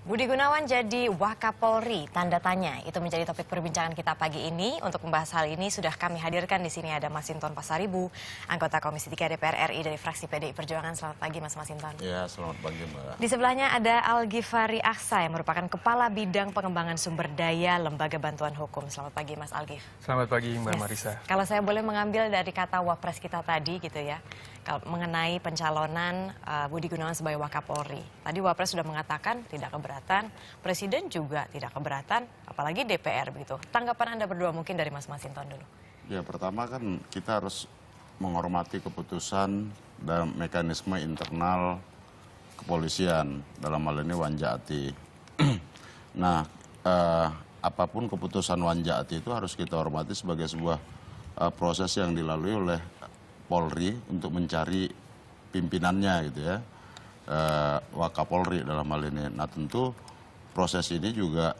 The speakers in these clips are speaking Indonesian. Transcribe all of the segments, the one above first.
Budi Gunawan jadi Wakapolri, tanda tanya. Itu menjadi topik perbincangan kita pagi ini. Untuk membahas hal ini sudah kami hadirkan di sini ada Masinton Pasaribu, anggota Komisi 3 DPR RI dari fraksi PDI Perjuangan. Selamat pagi Mas Masinton. Ya, selamat pagi Mbak. Di sebelahnya ada Algifari Aksa yang merupakan Kepala Bidang Pengembangan Sumber Daya Lembaga Bantuan Hukum. Selamat pagi Mas Algif. Selamat pagi Mbak Marisa. Kalau saya boleh mengambil dari kata Wapres kita tadi gitu ya, mengenai pencalonan Budi Gunawan sebagai Wakapolri. Tadi Wapres sudah mengatakan tidak keberatan, Presiden juga tidak keberatan, apalagi DPR begitu. Tanggapan Anda berdua mungkin dari Mas Masinton dulu. Ya, pertama kan kita harus menghormati keputusan dan mekanisme internal kepolisian, dalam hal ini Wanjaati. Nah, apapun keputusan Wanjaati itu harus kita hormati sebagai sebuah proses yang dilalui oleh Polri untuk mencari pimpinannya gitu ya, Wakapolri dalam hal ini. Nah tentu proses ini juga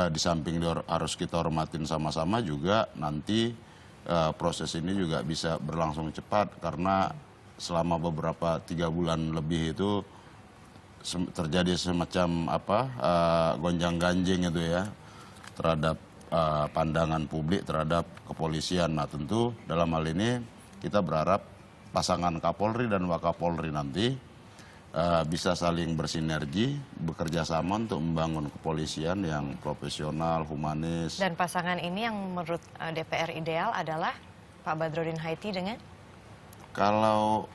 di samping harus kita hormatin sama-sama juga nanti proses ini juga bisa berlangsung cepat karena selama beberapa 3 bulan lebih itu terjadi semacam gonjang-ganjing itu ya terhadap pandangan publik terhadap kepolisian. Nah tentu dalam hal ini kita berharap pasangan Kapolri dan Wakapolri nanti bisa saling bersinergi, bekerja sama untuk membangun kepolisian yang profesional, humanis. Dan pasangan ini yang menurut DPR ideal adalah Pak Badrodin Haiti dengan? Kalau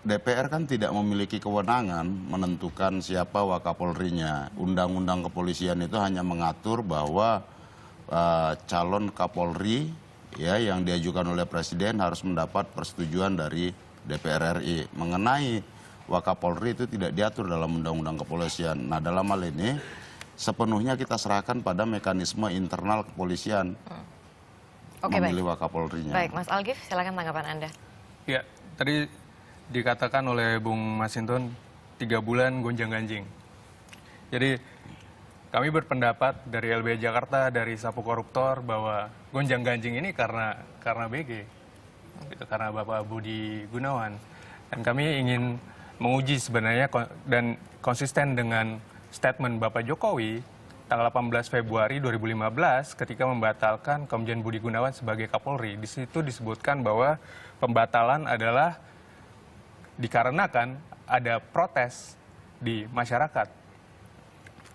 DPR kan tidak memiliki kewenangan menentukan siapa Wakapolrinya. Undang-undang kepolisian itu hanya mengatur bahwa calon Kapolri ya yang diajukan oleh Presiden harus mendapat persetujuan dari DPR RI. Mengenai Wakapolri itu tidak diatur dalam undang-undang kepolisian. Nah dalam hal ini sepenuhnya kita serahkan pada mekanisme internal kepolisian memilih Wakapolrinya. Baik, Mas Algif, silakan tanggapan Anda. Ya, tadi dikatakan oleh Bung Masinton 3 bulan gonjang-ganjing. Jadi kami berpendapat dari LBH Jakarta, dari Sapu Koruptor bahwa gonjang-ganjing ini karena BG, gitu, karena Bapak Budi Gunawan. Dan kami ingin menguji sebenarnya dan konsisten dengan statement Bapak Jokowi tanggal 18 Februari 2015 ketika membatalkan Komjen Budi Gunawan sebagai Kapolri. Di situ disebutkan bahwa pembatalan adalah dikarenakan ada protes di masyarakat.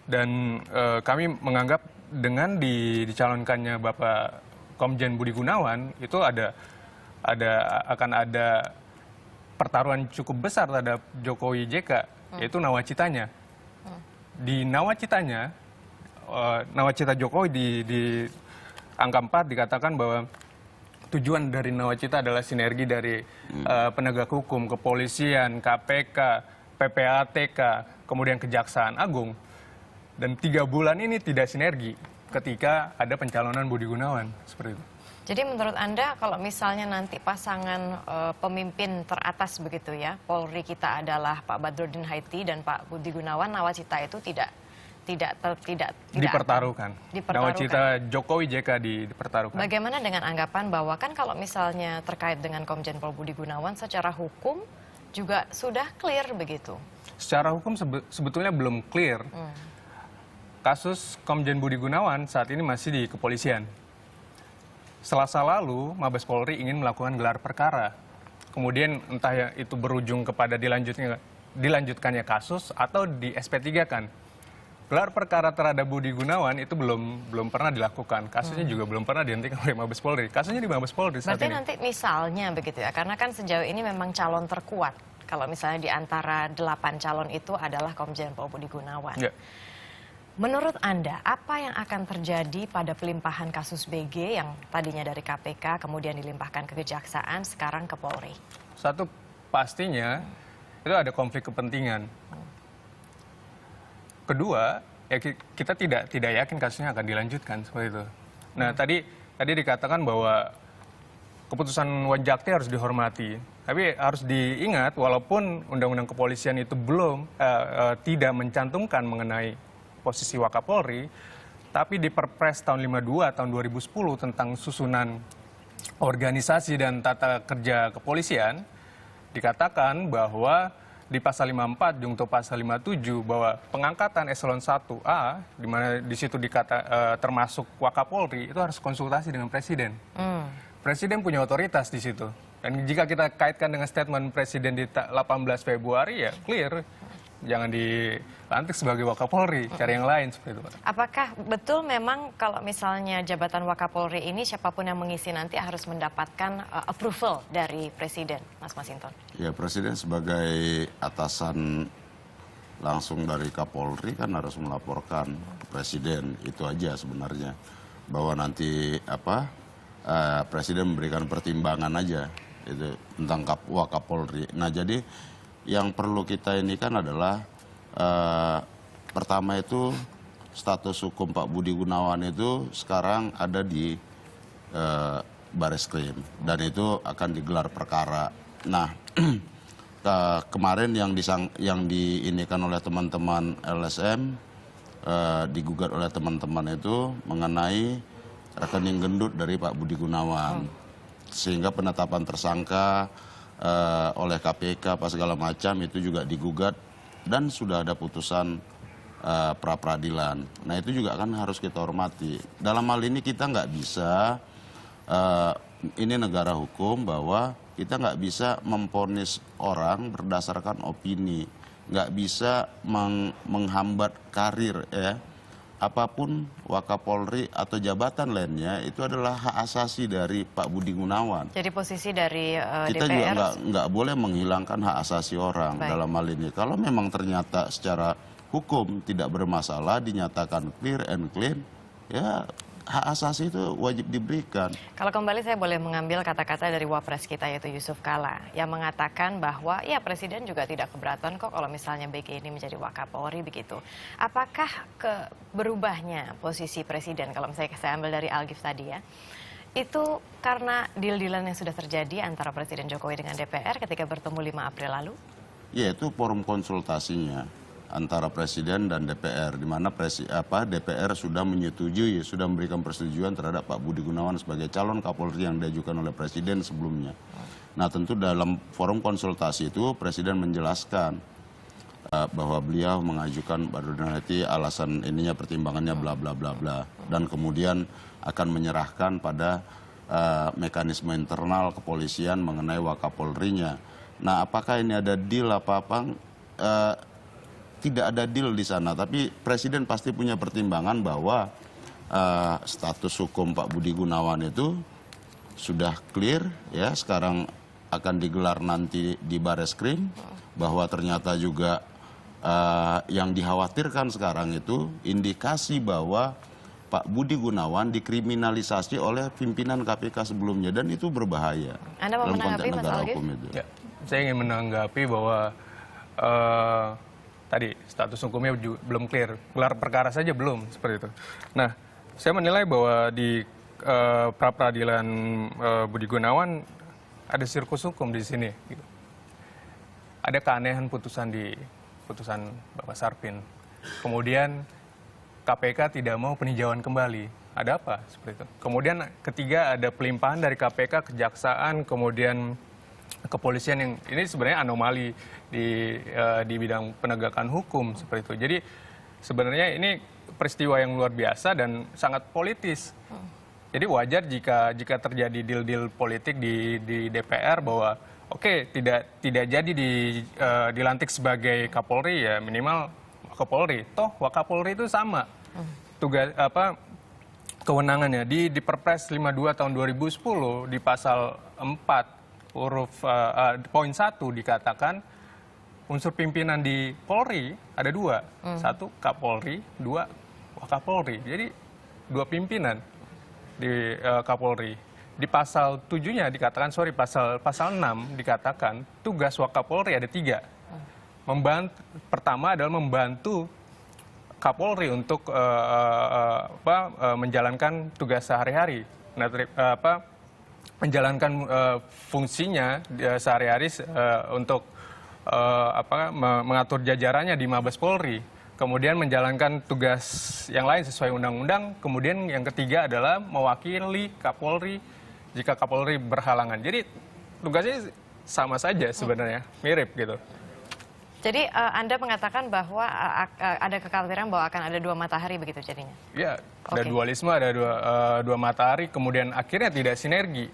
Dan kami menganggap dengan dicalonkannya Bapak Komjen Budi Gunawan itu akan ada pertaruhan cukup besar terhadap Jokowi JK, yaitu nawacitanya. Di nawacitanya, nawacita Jokowi di angka 4 dikatakan bahwa tujuan dari nawacita adalah sinergi dari penegak hukum, kepolisian, KPK, PPATK, kemudian Kejaksaan Agung. Dan 3 bulan ini tidak sinergi ketika ada pencalonan Budi Gunawan, seperti itu. Jadi menurut Anda kalau misalnya nanti pasangan pemimpin teratas begitu ya, Polri kita adalah Pak Badrodin Haiti dan Pak Budi Gunawan, nawacita itu tidak dipertaruhkan. Nawacita Jokowi JK dipertaruhkan. Bagaimana dengan anggapan bahwa kan kalau misalnya terkait dengan Komjen Pol Budi Gunawan secara hukum juga sudah clear begitu? Secara hukum sebetulnya belum clear. Kasus Komjen Budi Gunawan saat ini masih di kepolisian. Selasa lalu, Mabes Polri ingin melakukan gelar perkara. Kemudian entah itu berujung kepada dilanjutkannya kasus atau di SP3 kan. Gelar perkara terhadap Budi Gunawan itu belum pernah dilakukan. Kasusnya juga belum pernah dihentikan oleh Mabes Polri. Kasusnya di Mabes Polri saat ini. Berarti nanti misalnya begitu ya, karena kan sejauh ini memang calon terkuat. Kalau misalnya di antara 8 calon itu adalah Komjen Pol Budi Gunawan. Ya. Menurut Anda, apa yang akan terjadi pada pelimpahan kasus BG yang tadinya dari KPK, kemudian dilimpahkan ke Kejaksaan, sekarang ke Polri? Satu, pastinya itu ada konflik kepentingan. Kedua, ya kita tidak yakin kasusnya akan dilanjutkan seperti itu. Nah, tadi dikatakan bahwa keputusan Wanjakti harus dihormati. Tapi harus diingat, walaupun Undang-Undang Kepolisian itu tidak mencantumkan mengenai posisi Wakapolri, tapi di Perpres tahun 52 tahun 2010 tentang susunan organisasi dan tata kerja kepolisian dikatakan bahwa di pasal 54 junto pasal 57 bahwa pengangkatan eselon 1A di mana di situ termasuk Wakapolri itu harus konsultasi dengan presiden. Presiden punya otoritas di situ. Dan jika kita kaitkan dengan statement presiden di 18 Februari ya clear, jangan dilantik sebagai Wakapolri, cari yang lain seperti itu, Pak. Apakah betul memang kalau misalnya jabatan Wakapolri ini siapapun yang mengisi nanti harus mendapatkan approval dari presiden, Mas Masinton? Ya, presiden sebagai atasan langsung dari Kapolri kan harus melaporkan ke presiden, itu aja sebenarnya. Bahwa nanti presiden memberikan pertimbangan aja itu tentang Wakapolri. Nah, jadi yang perlu kita ini kan adalah pertama itu status hukum Pak Budi Gunawan itu sekarang ada di Bareskrim dan itu akan digelar perkara. Nah, kemarin yang diinikan oleh teman-teman LSM digugat oleh teman-teman itu mengenai rekening gendut dari Pak Budi Gunawan sehingga penetapan tersangka oleh KPK apa segala macam itu juga digugat dan sudah ada putusan pra peradilan. Nah, itu juga kan harus kita hormati. Dalam hal ini kita nggak bisa ini negara hukum bahwa kita nggak bisa memvonis orang berdasarkan opini, nggak bisa menghambat karir ya. Apapun Wakapolri atau jabatan lainnya itu adalah hak asasi dari Pak Budi Gunawan. Jadi posisi dari kita DPR juga nggak boleh menghilangkan hak asasi orang dalam hal ini. Kalau memang ternyata secara hukum tidak bermasalah, dinyatakan clear and clean, ya hak asasi itu wajib diberikan. Kalau kembali saya boleh mengambil kata-kata dari Wapres kita yaitu Yusuf Kala yang mengatakan bahwa ya presiden juga tidak keberatan kok kalau misalnya BG ini menjadi Wakapolri begitu. Apakah berubahnya posisi presiden kalau misalnya saya ambil dari Algif tadi ya, itu karena deal-dealan yang sudah terjadi antara Presiden Jokowi dengan DPR ketika bertemu 5 April lalu? Ya, itu forum konsultasinya antara presiden dan DPR, di mana DPR sudah menyetujui, sudah memberikan persetujuan terhadap Pak Budi Gunawan sebagai calon Kapolri yang diajukan oleh presiden sebelumnya. Nah, tentu dalam forum konsultasi itu presiden menjelaskan bahwa beliau mengajukan Badrodin Haiti alasan ininya pertimbangannya bla bla bla bla, dan kemudian akan menyerahkan pada mekanisme internal kepolisian mengenai Wakapolrinya. Nah, apakah ini ada deal apa-apa? Tidak ada deal di sana, tapi presiden pasti punya pertimbangan bahwa status hukum Pak Budi Gunawan itu sudah clear ya, sekarang akan digelar nanti di Bareskrim, bahwa ternyata juga yang dikhawatirkan sekarang itu indikasi bahwa Pak Budi Gunawan dikriminalisasi oleh pimpinan KPK sebelumnya, dan itu berbahaya Anda dalam konteks negara hukum itu. Ya, saya ingin menanggapi bahwa tadi status hukumnya belum clear, gelar perkara saja belum seperti itu. Nah, saya menilai bahwa di pra peradilan Budi Gunawan ada sirkus hukum di sini. Gitu. Ada keanehan putusan Bapak Sarpin. Kemudian KPK tidak mau peninjauan kembali. Ada apa seperti itu? Kemudian ketiga ada pelimpahan dari KPK, kejaksaan, kemudian kepolisian yang ini sebenarnya anomali di bidang penegakan hukum seperti itu. Jadi sebenarnya ini peristiwa yang luar biasa dan sangat politis. Jadi wajar jika terjadi deal-deal politik di DPR bahwa oke, tidak jadi dilantik sebagai Kapolri, ya minimal Wakapolri. Toh Wakapolri itu sama tugas kewenangannya di Perpres 52 tahun 2010 di pasal 4 huruf poin 1 dikatakan unsur pimpinan di Polri ada 2, 1 Kapolri, 2 Wakapolri. Jadi 2 pimpinan di Kapolri. Di pasal 7-nya dikatakan, pasal 6 dikatakan tugas Wakapolri ada 3. Pertama adalah membantu Kapolri untuk menjalankan tugas sehari-hari. Nah, menjalankan fungsinya sehari-hari untuk mengatur jajarannya di Mabes Polri, kemudian menjalankan tugas yang lain sesuai undang-undang, kemudian yang ketiga adalah mewakili Kapolri jika Kapolri berhalangan. Jadi tugasnya sama saja sebenarnya, mirip gitu. Jadi Anda mengatakan bahwa ada kekhawatiran bahwa akan ada dua matahari begitu jadinya? Ya, ada dualisme, ada dua matahari, kemudian akhirnya tidak sinergi.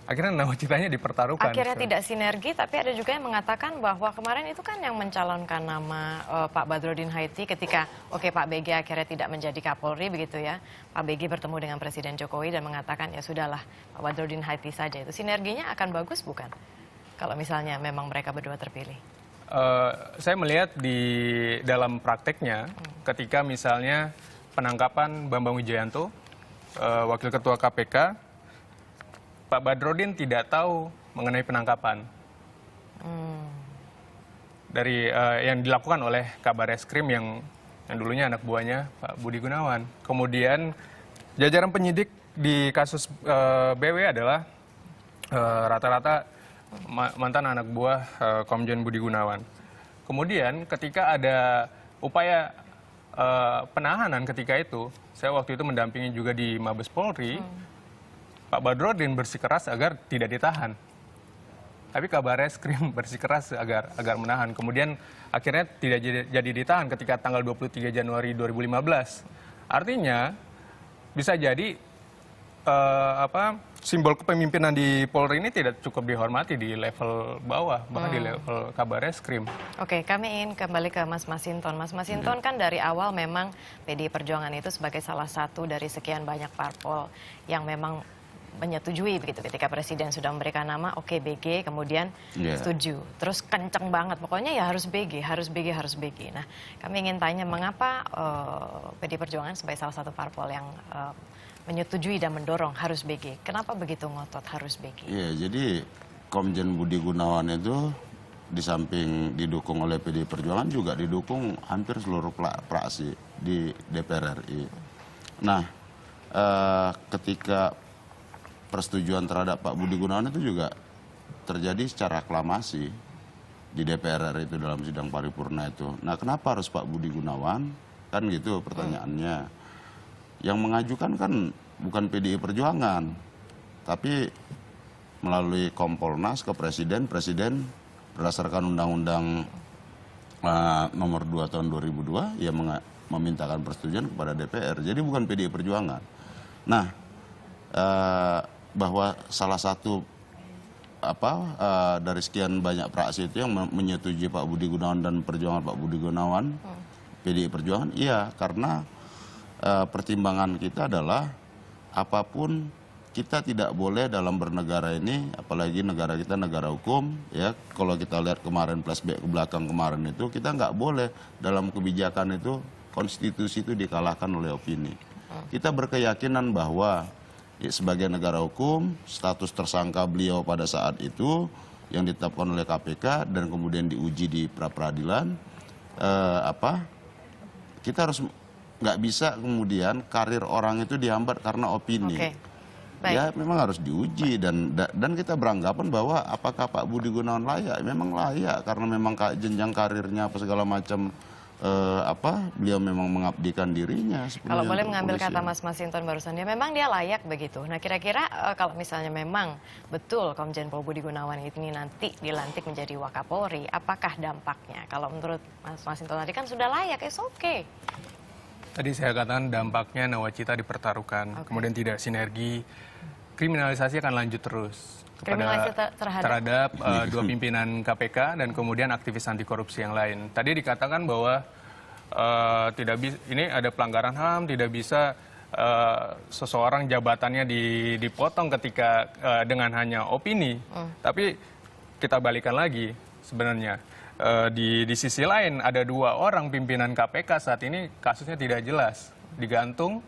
Akhirnya nawacitanya dipertaruhkan. Akhirnya tidak sinergi, tapi ada juga yang mengatakan bahwa kemarin itu kan yang mencalonkan nama Pak Badrodin Haiti ketika Pak BG akhirnya tidak menjadi Kapolri begitu ya. Pak BG bertemu dengan Presiden Jokowi dan mengatakan ya sudahlah Pak Badrodin Haiti saja. Itu sinerginya akan bagus bukan? Kalau misalnya memang mereka berdua terpilih. Saya melihat di dalam prakteknya ketika misalnya penangkapan Bambang Wijayanto, Wakil Ketua KPK, Pak Badrodin tidak tahu mengenai penangkapan dari yang dilakukan oleh Kabar Eskrim yang dulunya anak buahnya Pak Budi Gunawan. Kemudian jajaran penyidik di kasus BW adalah rata-rata mantan anak buah Komjen Budi Gunawan. Kemudian ketika ada upaya penahanan ketika itu, saya waktu itu mendampingi juga di Mabes Polri. Pak Badrodin bersikeras agar tidak ditahan. Tapi Kabar Eskrim bersikeras agar menahan. Kemudian akhirnya tidak jadi ditahan ketika tanggal 23 Januari 2015. Artinya bisa jadi simbol kepemimpinan di Polri ini tidak cukup dihormati di level bawah, bahkan di level Kabar Eskrim. Oke, kami ingin kembali ke Mas Masinton. Mas Masinton kan dari awal memang PDI Perjuangan itu sebagai salah satu dari sekian banyak parpol yang memang menyetujui begitu ketika Presiden sudah memberikan nama BG, kemudian setuju. Terus kenceng banget, pokoknya ya harus BG, harus BG, harus BG. Nah, kami ingin tanya mengapa PDI Perjuangan sebagai salah satu parpol yang menyetujui dan mendorong harus BG. Kenapa begitu ngotot harus BG? Iya, jadi Komjen Budi Gunawan itu di samping didukung oleh PDI Perjuangan juga didukung hampir seluruh fraksi di DPR RI. Nah, ketika persetujuan terhadap Pak Budi Gunawan itu juga terjadi secara aklamasi di DPR RI itu dalam sidang paripurna itu. Nah, kenapa harus Pak Budi Gunawan? Kan gitu pertanyaannya. Yang mengajukan kan bukan PDI Perjuangan, tapi melalui Kompolnas ke Presiden berdasarkan Undang-Undang nomor 2 tahun 2002 yang memintakan persetujuan kepada DPR. Jadi bukan PDI Perjuangan. Nah, bahwa salah satu dari sekian banyak fraksi itu yang menyetujui Pak Budi Gunawan dan perjuangan Pak Budi Gunawan, PDI Perjuangan, iya, karena pertimbangan kita adalah apapun kita tidak boleh dalam bernegara ini, apalagi negara kita negara hukum, ya. Kalau kita lihat kemarin flashback ke belakang kemarin itu, kita nggak boleh dalam kebijakan itu konstitusi itu dikalahkan oleh opini. Kita berkeyakinan bahwa sebagai negara hukum, status tersangka beliau pada saat itu yang ditetapkan oleh KPK dan kemudian diuji di pra-peradilan, kita harus nggak bisa kemudian karir orang itu dihambat karena opini. Ya memang harus diuji dan kita beranggapan bahwa apakah Pak Budi Gunawan layak? Memang layak karena memang jenjang karirnya apa segala macam. Beliau memang mengabdikan dirinya. Kalau boleh mengambil kata Mas Masinton barusan, ya memang dia layak begitu. Nah kira-kira kalau misalnya memang betul Komjen Pol Budi Gunawan ini nanti dilantik menjadi Wakapolri, apakah dampaknya? Kalau menurut Mas Masinton tadi kan sudah layak, oke. Tadi saya katakan dampaknya nawacita dipertaruhkan, kemudian tidak sinergi, kriminalisasi akan lanjut terus. Terhadap dua pimpinan KPK dan kemudian aktivis anti korupsi yang lain. Tadi dikatakan bahwa tidak bisa, ini ada pelanggaran HAM, tidak bisa seseorang jabatannya dipotong ketika dengan hanya opini. Tapi kita balikan lagi sebenarnya. Di sisi lain ada dua orang pimpinan KPK saat ini kasusnya tidak jelas, digantung.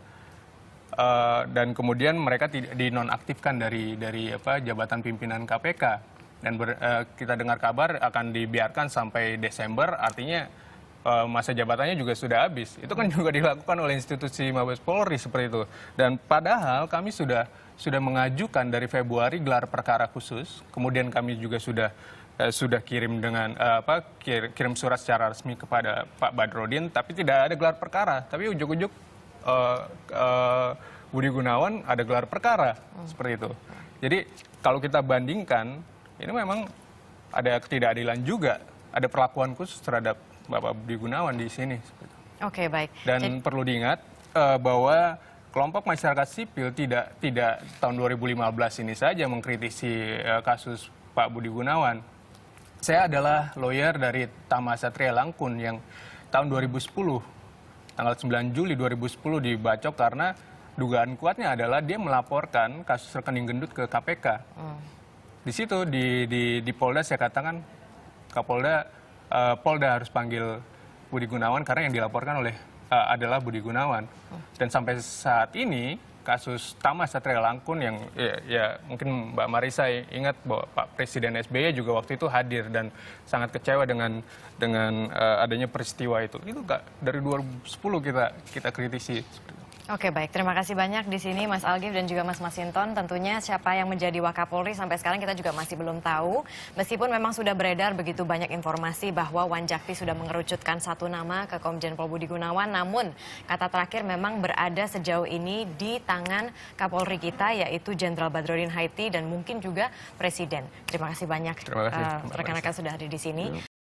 Dan kemudian mereka dinonaktifkan dari jabatan pimpinan KPK dan kita dengar kabar akan dibiarkan sampai Desember, artinya masa jabatannya juga sudah habis. Itu kan juga dilakukan oleh institusi Mabes Polri seperti itu. Dan padahal kami sudah mengajukan dari Februari gelar perkara khusus, kemudian kami juga sudah kirim kirim surat secara resmi kepada Pak Badrodin, tapi tidak ada gelar perkara. Tapi ujuk-ujuk Budi Gunawan ada gelar perkara seperti itu. Jadi kalau kita bandingkan, ini memang ada ketidakadilan juga ada perlakuan khusus terhadap Bapak Budi Gunawan di sini. Oke, baik. Dan perlu diingat bahwa kelompok masyarakat sipil tidak tahun 2015 ini saja mengkritisi kasus Pak Budi Gunawan. Saya adalah lawyer dari Tama Satria Langkun yang tahun 2010, tanggal 9 Juli 2010 dibacok karena dugaan kuatnya adalah dia melaporkan kasus rekening gendut ke KPK. Di situ di Polda saya katakan Polda harus panggil Budi Gunawan karena yang dilaporkan adalah Budi Gunawan. Dan sampai saat ini kasus Tama Satria Langkun yang ya mungkin Mbak Marisa ingat bahwa Pak Presiden SBY juga waktu itu hadir dan sangat kecewa dengan adanya peristiwa itu. Itu dari 2010 kita kritisi. Oke, baik. Terima kasih banyak di sini Mas Algif dan juga Mas Masinton. Tentunya siapa yang menjadi Wakapolri sampai sekarang kita juga masih belum tahu. Meskipun memang sudah beredar begitu banyak informasi bahwa Wanjakti sudah mengerucutkan satu nama ke Komjen Pol Budi Gunawan. Namun kata terakhir memang berada sejauh ini di tangan Kapolri kita yaitu Jenderal Badrodin Haiti dan mungkin juga Presiden. Terima kasih banyak Terima kasih, rekan-rekan sudah hadir di sini.